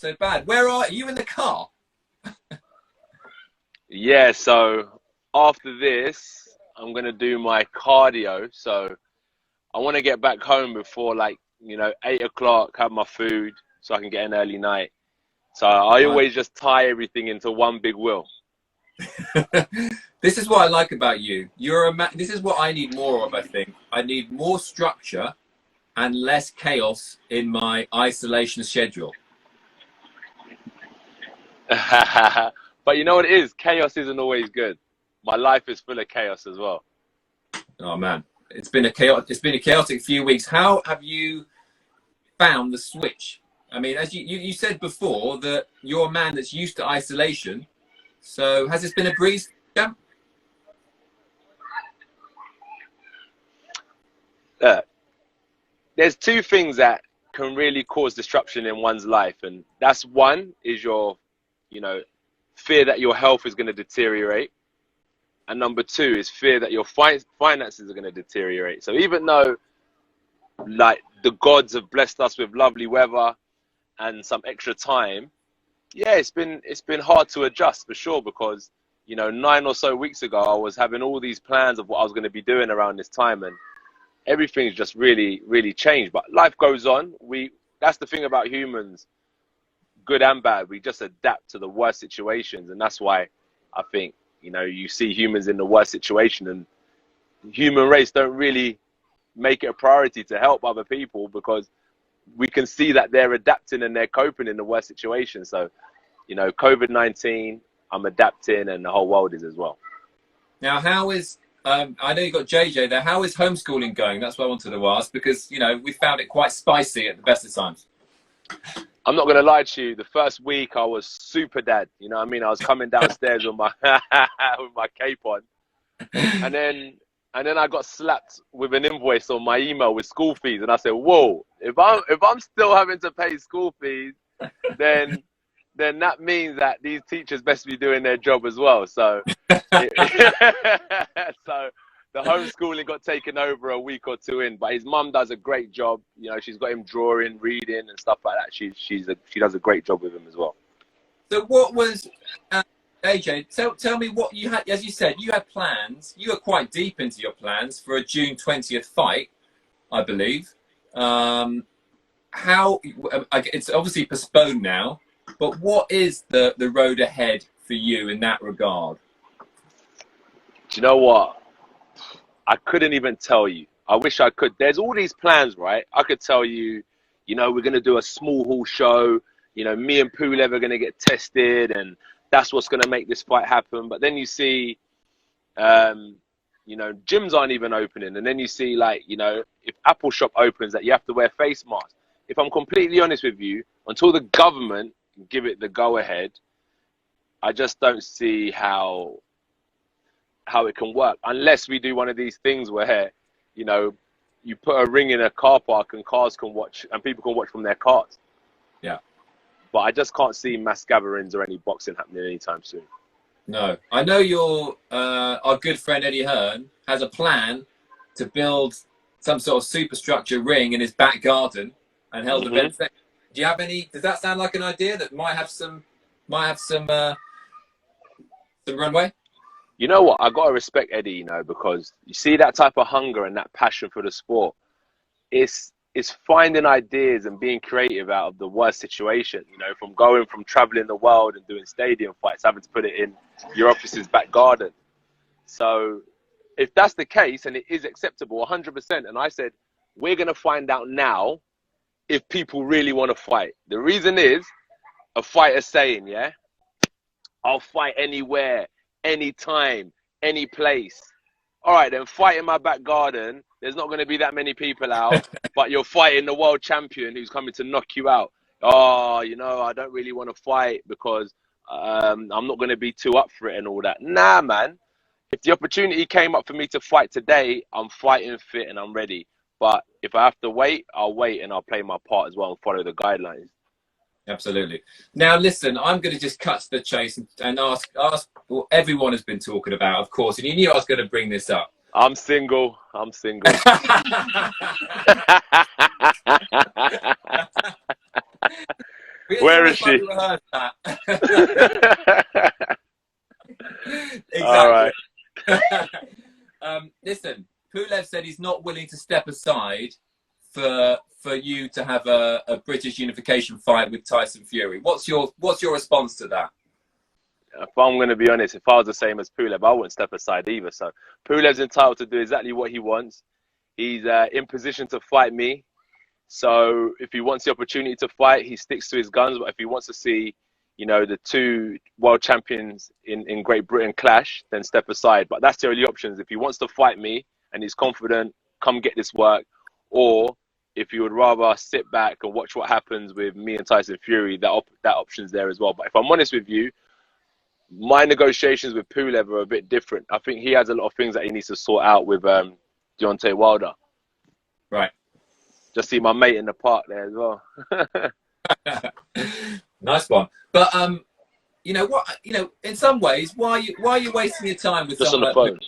so bad. Where are you in the car? Yeah, so after this, I'm going to do my cardio. So I want to get back home before, like, 8 o'clock, have my food so I can get an early night. So I always just tie everything into one big wheel. This is what I like about you. This is what I need more of, I think. I need more structure and less chaos in my isolation schedule. But you know what it is? Chaos isn't always good. My life is full of chaos as well. Oh man, it's been a chaotic few weeks. How have you found the switch? I mean, as you said before, that you're a man that's used to isolation. So has this been a breeze? Yeah. There's two things that can really cause disruption in one's life, and that's one is your, fear that your health is going to deteriorate, and number two is fear that your finances are going to deteriorate. So even though, like, the gods have blessed us with lovely weather and some extra time, yeah, it's been hard to adjust for sure, because 9 or so weeks ago I was having all these plans of what I was going to be doing around this time, and everything's just really, really changed. But life goes on. That's the thing about humans, good and bad. We just adapt to the worst situations, and that's why I think you see humans in the worst situation, and the human race don't really make it a priority to help other people, because we can see that they're adapting and they're coping in the worst situation. So COVID-19, I'm adapting, and the whole world is as well. Now, how is I know you got JJ there. How is homeschooling going? That's what I wanted to ask, because we found it quite spicy at the best of times. I'm not gonna lie to you. The first week I was super dad. You know what I mean? I was coming downstairs with my with my cape on, and then I got slapped with an invoice on my email with school fees, and I said, "Whoa! If I'm still having to pay school fees, then that means that these teachers best be doing their job as well." So, so the homeschooling got taken over a week or two in, but his mum does a great job. She's got him drawing, reading, and stuff like that. She does a great job with him as well. So what was, AJ, tell me what you had. As you said, you had plans. You were quite deep into your plans for a June 20th fight, I believe. It's obviously postponed now, but what is the road ahead for you in that regard? Do you know what? I couldn't even tell you. I wish I could. There's all these plans, right? I could tell you, we're going to do a small hall show. Me and Pulev are going to get tested, and that's what's going to make this fight happen. But then you see, gyms aren't even opening. And then you see, like, if Apple Shop opens, that you have to wear face masks. If I'm completely honest with you, until the government give it the go-ahead, I just don't see how it can work, unless we do one of these things where, you put a ring in a car park and cars can watch, and people can watch from their cars. Yeah. But I just can't see mass gatherings or any boxing happening anytime soon. No. I know our good friend Eddie Hearn has a plan to build some sort of superstructure ring in his back garden and held events there. Do you have any? Does that sound like an idea that might have some runway? You know what? I gotta respect Eddie, because you see that type of hunger and that passion for the sport. It's finding ideas and being creative out of the worst situation. From traveling the world and doing stadium fights, having to put it in your office's back garden. So, if that's the case and it is acceptable, 100%. And I said, we're gonna find out now if people really want to fight. The reason is, a fighter saying, yeah, I'll fight anywhere, anytime, any place. All right, then fight in my back garden. There's not going to be that many people out, but you're fighting the world champion who's coming to knock you out. Oh, I don't really want to fight because I'm not going to be too up for it and all that. Nah, man. If the opportunity came up for me to fight today, I'm fighting fit and I'm ready. But if I have to wait, I'll wait, and I'll play my part as well and follow the guidelines. Absolutely. Now, listen, I'm going to just cut to the chase and ask what everyone has been talking about, of course, and you knew I was going to bring this up. I'm single. Where is she? Rehearsed that. All right. Listen, Pulev said he's not willing to step aside for you to have a British unification fight with Tyson Fury. What's your response to that? If I'm going to be honest, if I was the same as Pulev, I wouldn't step aside either. So Pulev's entitled to do exactly what he wants. He's in position to fight me. So if he wants the opportunity to fight, he sticks to his guns. But if he wants to see, you know, the two world champions in Great Britain clash, then step aside. But that's the only options. If he wants to fight me and he's confident, come get this work. Or if you would rather sit back and watch what happens with me and Tyson Fury, that option's there as well. But if I'm honest with you, my negotiations with Pulev are a bit different. I think he has a lot of things that he needs to sort out with Deontay Wilder. Right. Just see my mate in the park there as well. Nice one. But you know what? You know, in some ways, why are you wasting your time with just on someone the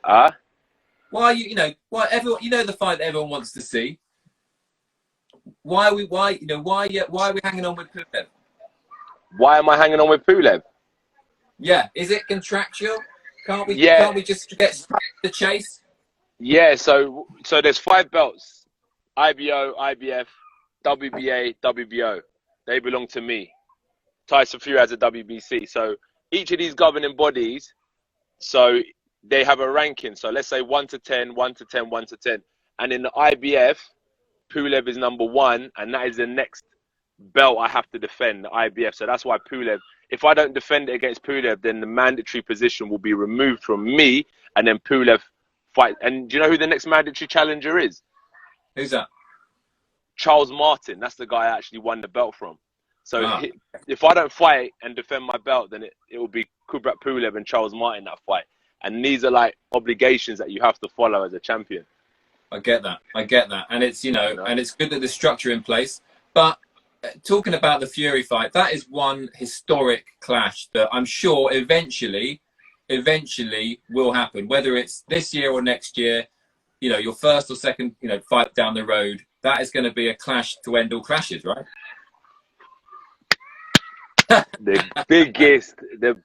phone? Why are you? Why everyone? You know the fight that everyone wants to see. Why are we hanging on with Pulev? Why am I hanging on with Pulev? Yeah, is it contractual? Can't we just get straight to the chase? Yeah, so there's 5 belts: IBO, IBF, WBA, WBO. They belong to me. Tyson Fury has a WBC. So each of these governing bodies, so they have a ranking. So let's say 1 to 10, 1 to 10, 1 to 10. And in the IBF, Pulev is number 1, and that is the next belt I have to defend, the IBF. So that's why Pulev, if I don't defend it against Pulev, then the mandatory position will be removed from me, and then Pulev fight. And do you know who the next mandatory challenger is? Who's that? Charles Martin. That's the guy I actually won the belt from. So if I don't fight and defend my belt, then it will be Kubrat Pulev and Charles Martin that fight. And these are like obligations that you have to follow as a champion. I get that. And it's, and it's good that there's structure in place. But talking about the Fury fight, that is one historic clash that I'm sure eventually will happen. Whether it's this year or next year, your first or second, fight down the road, that is going to be a clash to end all clashes, right? The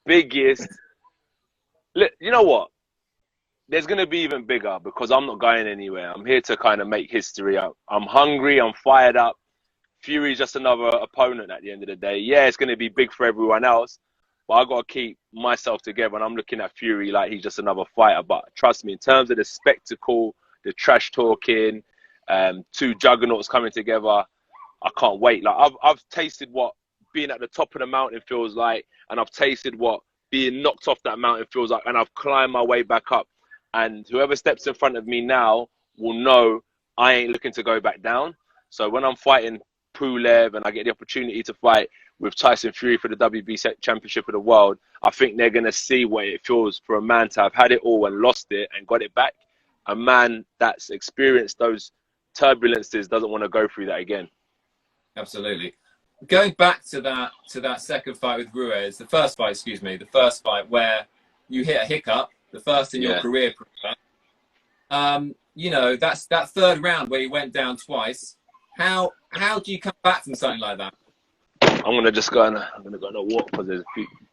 biggest. Look, you know what? There's going to be even bigger because I'm not going anywhere. I'm here to kind of make history. I'm hungry. I'm fired up. Fury's just another opponent at the end of the day. Yeah, it's going to be big for everyone else, but I got to keep myself together. And I'm looking at Fury like he's just another fighter. But trust me, in terms of the spectacle, the trash talking, 2 juggernauts coming together, I can't wait. Like I've tasted what being at the top of the mountain feels like, and I've tasted what being knocked off that mountain feels like, and I've climbed my way back up. And whoever steps in front of me now will know I ain't looking to go back down. So when I'm fighting Pulev and I get the opportunity to fight with Tyson Fury for the WBC Championship of the World, I think they're going to see what it feels for a man to have had it all and lost it and got it back. A man that's experienced those turbulences doesn't want to go through that again. Absolutely. Going back to that second fight with RUIZ, the first fight where you hit a hiccup, the first in your career. That's that third round where you went down twice. How do you come back from something like that? I'm gonna go on a walk because there's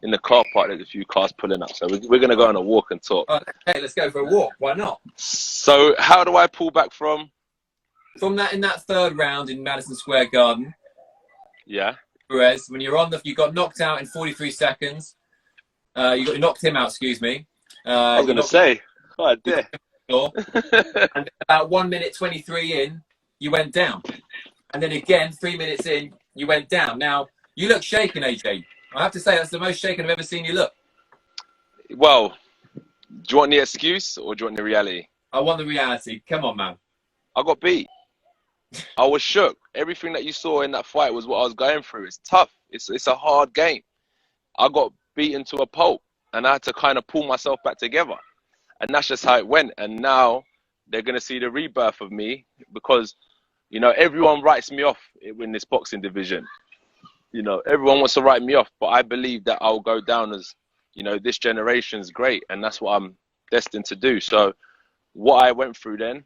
in the car park. There's a few cars pulling up, so we're gonna go on a walk and talk. Okay, let's go for a walk. Why not? So how do I pull back from that in that third round in Madison Square Garden? Yeah. Whereas when you got knocked out in 43 seconds. You knocked him out. Excuse me. I was gonna say. Oh, I dare. And about 1 minute 23 in, you went down, and then again 3 minutes in, you went down. Now you look shaken, AJ. I have to say that's the most shaken I've ever seen you look. Well, do you want the excuse or do you want the reality? I want the reality. Come on, man. I got beat. I was shook. Everything that you saw in that fight was what I was going through. It's tough. It's a hard game. I got beaten to a pulp, and I had to kind of pull myself back together. And that's just how it went. And now they're going to see the rebirth of me because, everyone writes me off in this boxing division. Everyone wants to write me off, but I believe that I'll go down as, this generation's great. And that's what I'm destined to do. So what I went through then,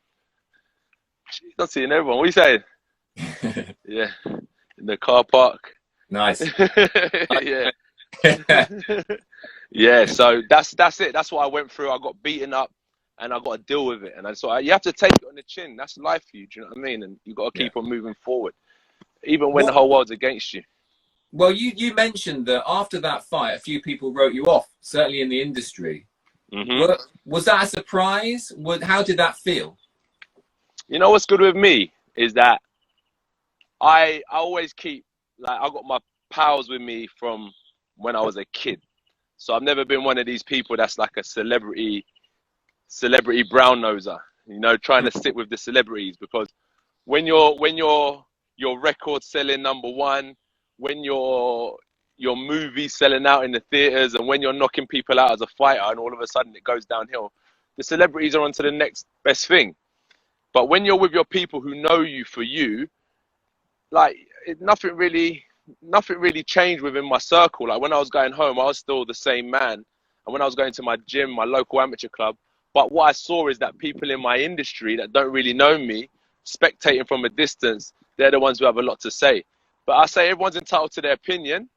not seeing everyone. What are you saying? Yeah, in the car park. Nice. Yeah. Yeah, so that's it. That's what I went through. I got beaten up and I got to deal with it. And so you have to take it on the chin. That's life for you. Do you know what I mean? And you got to Yeah. keep on moving forward, even when the What? whole world's against you. Well, you mentioned that after that fight, a few people wrote you off, certainly in the industry. Hmm. Was that a surprise? How did that feel? You know what's good with me is that I always keep, like, I got my pals with me from when I was a kid. So I've never been one of these people that's like a celebrity brown noser, you know, trying to sit with the celebrities, because when your record selling #1, when your movie selling out in the theaters, and when you're knocking people out as a fighter, and all of a sudden it goes downhill, the celebrities are on to the next best thing. But when you're with your people who know you for you, like, nothing really changed within my circle. Like, when I was going home, I was still the same man, and when I was going to my gym, my local amateur club. But what I saw is that people in my industry that don't really know me, spectating from a distance, they're the ones who have a lot to say. But I say everyone's entitled to their opinion.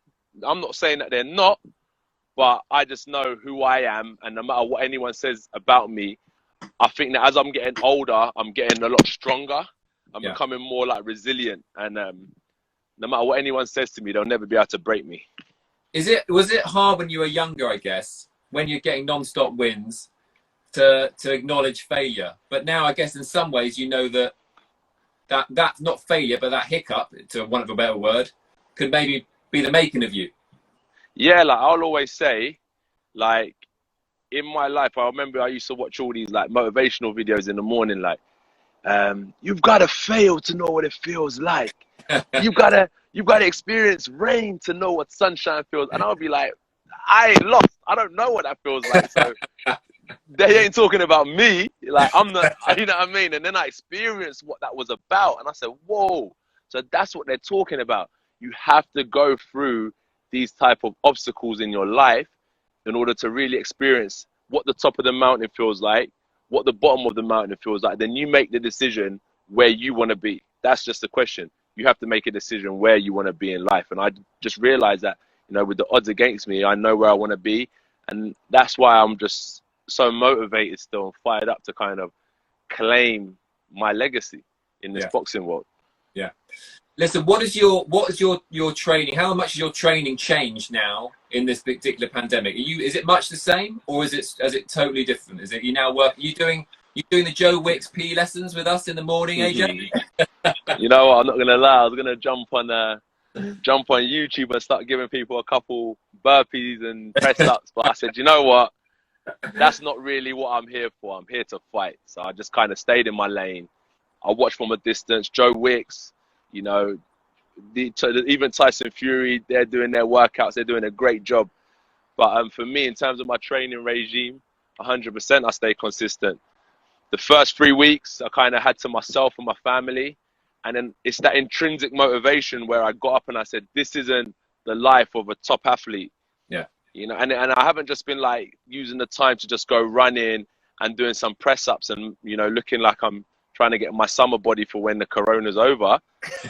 I'm not saying that they're not, but I just know who I am, and no matter what anyone says about me, I think that as I'm getting older, I'm getting a lot stronger. I'm Yeah. becoming more like resilient, and no matter what anyone says to me, they'll never be able to break me. Was it hard when you were younger, I guess, when you're getting non-stop wins to acknowledge failure? But now I guess in some ways you know that's not failure, but that hiccup, to want of a better word, could maybe be the making of you. Yeah, like, I'll always say, like, in my life, I remember I used to watch all these like motivational videos in the morning, like, you've got to fail to know what it feels like. You gotta experience rain to know what sunshine feels. And I'll be like, I ain't lost. I don't know what that feels like. So they ain't talking about me. Like, I'm the, you know what I mean? And then I experienced what that was about, and I said, whoa. So that's what they're talking about. You have to go through these type of obstacles in your life in order to really experience what the top of the mountain feels like, what the bottom of the mountain feels like. Then you make the decision where you want to be. That's just the question. You have to make a decision where you want to be in life. And I just realized that, you know, with the odds against me, I know where I want to be. And that's why I'm just so motivated still and fired up to kind of claim my legacy in this Yeah. boxing world. Yeah. Listen, what is your training? How much has your training changed now in this particular pandemic? Is it much the same, or is it totally different? Is it you now work? You doing the Joe Wicks P lessons with us in the morning, AJ? You know what? I'm not gonna lie. I was gonna jump on YouTube and start giving people a couple burpees and press ups, but I said, you know what? That's not really what I'm here for. I'm here to fight. So I just kind of stayed in my lane. I watched from a distance. Joe Wicks, you know, even Tyson Fury, they're doing their workouts. They're doing a great job. But for me, in terms of my training regime, 100%, I stay consistent. The first 3 weeks, I kind of had to myself and my family. And then it's that intrinsic motivation where I got up and I said, this isn't the life of a top athlete. Yeah. You know, and I haven't just been like using the time to just go running and doing some press ups and, you know, looking like I'm trying to get my summer body for when the corona's over.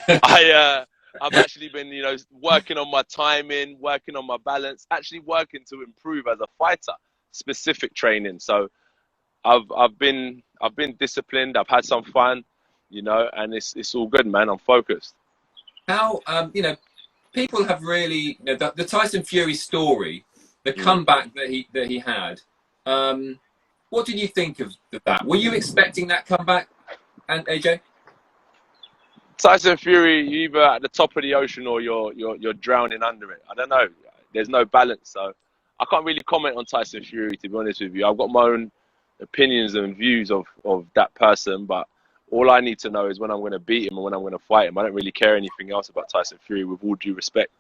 I've actually been, you know, working on my timing, working on my balance, actually working to improve as a fighter, specific training. So I've been disciplined. I've had some fun, you know, and it's all good, man. I'm focused. How people have really, the Tyson Fury story, the comeback that he had. What did you think of that? Were you expecting that comeback, and AJ? Tyson Fury, you're either at the top of the ocean or you're drowning under it. I don't know. There's no balance, so I can't really comment on Tyson Fury, to be honest with you. I've got my own opinions and views of that person, but all I need to know is when I'm going to beat him and when I'm going to fight him. I don't really care anything else about Tyson Fury, with all due respect.